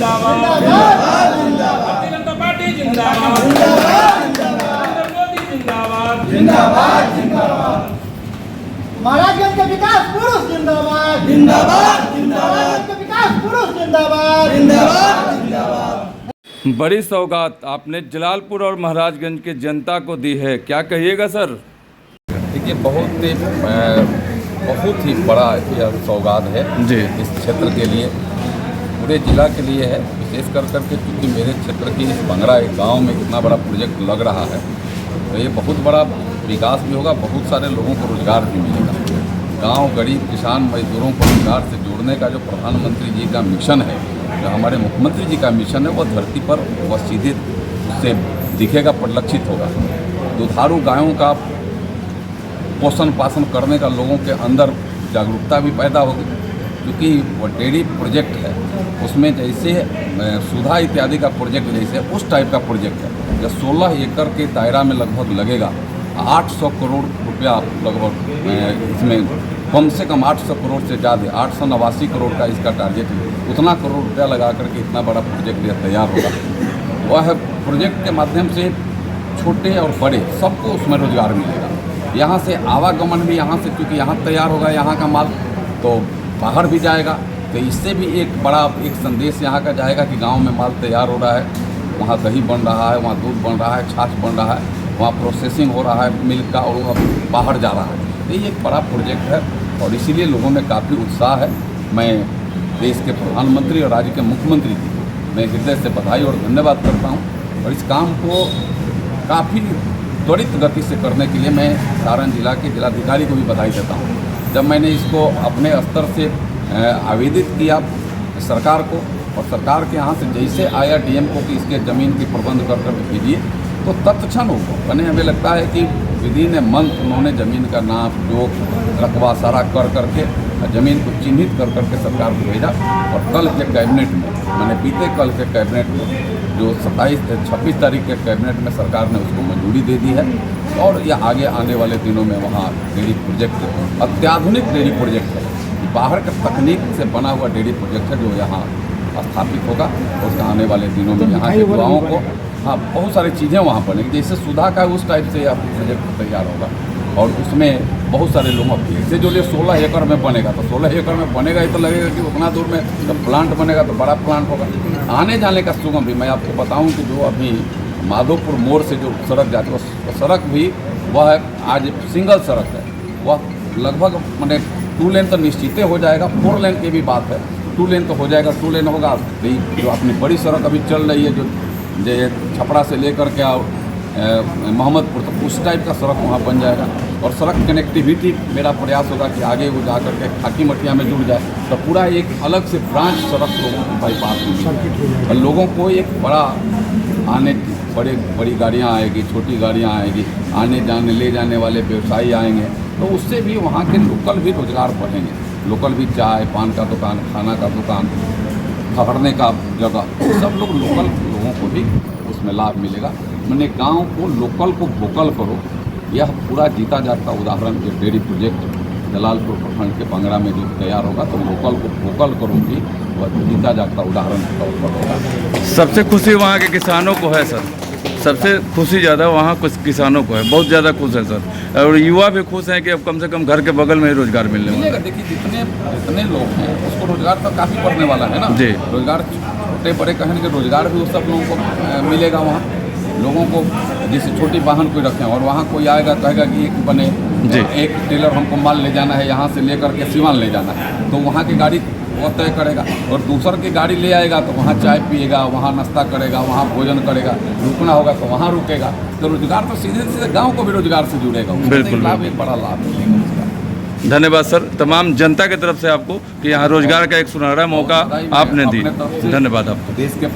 जिंदाबाद, भारतीय जनता पार्टी जिंदाबाद, नरेंद्र मोदी जिंदाबाद, जिंदाबाद जिंदाबाद। महाराजगंज के विकास पुरुष जिंदाबाद, जिंदाबाद जिंदाबाद के विकास पुरुष जिंदाबाद, जिंदाबाद जिंदाबाद। बड़ी सौगात आपने जलालपुर और महाराजगंज की जनता को दी है, क्या कहिएगा सर? देखिए, बहुत ही बड़ा यह सौगात है जी। इस क्षेत्र के लिए, पूरे जिला के लिए है। विशेष कर करके क्योंकि मेरे क्षेत्र की इस बंगरा एक गांव में इतना बड़ा प्रोजेक्ट लग रहा है, तो ये बहुत बड़ा विकास भी होगा, बहुत सारे लोगों को रोजगार भी मिलेगा। गांव, गरीब, किसान, मजदूरों को रोजगार से जोड़ने का जो प्रधानमंत्री जी का मिशन है, जो हमारे मुख्यमंत्री जी का मिशन है, वो धरती पर वह सीधे से दिखेगा, परिलक्षित होगा। दुधारू गायों का पोषण पालन करने का लोगों के अंदर जागरूकता भी पैदा होगी, क्योंकि वो डेयरी प्रोजेक्ट है, उसमें जैसे सुधा इत्यादि का प्रोजेक्ट जैसे उस टाइप का प्रोजेक्ट है। जो 16 एकड़ के दायरा में लगभग लगेगा 800 करोड़ रुपया, लगभग इसमें कम से कम 800 करोड़ से ज़्यादा 889 करोड़ का इसका टारगेट है। उतना करोड़ रुपया लगा करके इतना बड़ा प्रोजेक्ट यह तैयार होगा। वह प्रोजेक्ट के माध्यम से छोटे और बड़े सबको उसमें रोजगार मिलेगा। यहाँ से आवागमन भी, यहाँ से क्योंकि यहाँ तैयार होगा यहाँ का माल, तो बाहर भी जाएगा, तो इससे भी एक बड़ा एक संदेश यहाँ का जाएगा कि गांव में माल तैयार हो रहा है, वहाँ दही बन रहा है, वहाँ दूध बन रहा है, छाछ बन रहा है, वहाँ प्रोसेसिंग हो रहा है मिल्क का, और वह बाहर जा रहा है। तो ये एक बड़ा प्रोजेक्ट है और इसीलिए लोगों में काफ़ी उत्साह है। मैं देश के प्रधानमंत्री और राज्य के मुख्यमंत्री जी को मैं हृदय से बधाई और धन्यवाद करता हूँ, और इस काम को काफ़ी त्वरित गति से करने के लिए मैं सारण जिला के जिलाधिकारी को भी बधाई देता हूँ। जब मैंने इसको अपने स्तर से आवेदित किया सरकार को, और सरकार के यहाँ से जैसे आया डीएम को कि इसके ज़मीन की प्रबंध कर कर भेजिए, तो तत्क्षण हो बने। हमें लगता है कि विदिन ए मंथ उन्होंने ज़मीन का नाप जोख रकबा सारा कर करके ज़मीन को चिन्हित कर करके सरकार को भेजा, और कल के कैबिनेट में, मैंने बीते कल के कैबिनेट में जो 26 तारीख के कैबिनेट में सरकार ने उसको मंजूरी दे दी है, और यह आगे आने वाले दिनों में वहाँ डेयरी प्रोजेक्ट, अत्याधुनिक डेयरी प्रोजेक्ट है, बाहर के तकनीक से बना हुआ डेयरी प्रोजेक्ट है जो यहाँ स्थापित होगा। और उसका आने वाले दिनों में यहाँ के युवाओं को बहुत सारी चीज़ें वहाँ बनेंगी, जैसे सुधा का उस टाइप से यह प्रोजेक्ट तैयार होगा, और उसमें बहुत सारे लोग अब ऐसे जो 16 एकड़ में बनेगा, तो 16 एकड़ में बनेगा ही तो लगेगा कि उतना दूर में जब प्लांट बनेगा तो बड़ा प्लांट होगा। आने जाने का सुगम भी, मैं आपको बताऊं कि जो अभी माधोपुर मोड़ से जो सड़क जाती है, वो सड़क भी वह आज सिंगल सड़क है, वह लगभग मैंने 2 लेन तो निश्चित हो जाएगा, 4 लेन की भी बात है, 2 लेन तो हो जाएगा, 2 लेन होगा। जो अपनी बड़ी सड़क अभी चल रही है जो छपरा से लेकर के मोहम्मदपुर, तो उस टाइप का सड़क वहाँ बन जाएगा। और सड़क कनेक्टिविटी मेरा प्रयास होगा कि आगे वो जा करके खाकी मटिया में जुड़ जाए, तो पूरा एक अलग से ब्रांच सड़क लोगों को बाईपास होगी, और लोगों को एक बड़ा आने बड़ी गाड़ियाँ आएगी, छोटी गाड़ियाँ आएगी, आने जाने ले जाने वाले व्यवसायी आएंगे, तो उससे भी वहाँ के लोकल भी रोजगार बढ़ेंगे। लोकल भी चाय पान का दुकान, खाना का दुकान, ठहरने का जगह, सब लोग लोकल लोगों को भी उसमें लाभ मिलेगा। मैंने गांव को लोकल को वोकल करो, यह पूरा जीता जागता उदाहरण जो डेयरी प्रोजेक्ट जलालपुर प्रखंड के बंगरा में जो तैयार होगा, तो लोकल को वोकल करूँगी, वह जीता जागता उदाहरण के तौर पर होगा। सबसे खुशी वहाँ के किसानों को है सर, सबसे खुशी ज़्यादा वहाँ कुछ किसानों को है, बहुत ज़्यादा खुश है सर, और युवा भी खुश हैं कि अब कम से कम घर के बगल में ही रोजगार मिलने वाला है। देखिए, जितने लोग हैं उसको रोजगार तो काफ़ी बढ़ने वाला है ना जी। रोजगार छोटे बड़े कहेंगे रोजगार भी उस सब लोगों को मिलेगा। वहाँ लोगों को जैसे छोटी वाहन कोई रखें, और वहाँ कोई आएगा कहेगा कि एक बने जी, एक टेलर हमको माल ले जाना है, यहाँ से लेकर के सीवान ले जाना है, तो वहाँ की गाड़ी वो तय करेगा, और दूसर की गाड़ी ले आएगा तो वहाँ चाय पिएगा, वहाँ नाश्ता करेगा, वहाँ भोजन करेगा, रुकना होगा तो वहाँ रुकेगा। तो रोजगार तो सीधे सीधे गांव को भी रोजगार से जुड़ेगा, बिल्कुल लाभ एक बड़ा लाभ मिलेगा उसका। धन्यवाद सर तमाम जनता की तरफ से आपको कि यहाँ रोजगार का एक सुनहरा मौका आपने दी। धन्यवाद आपको। देश के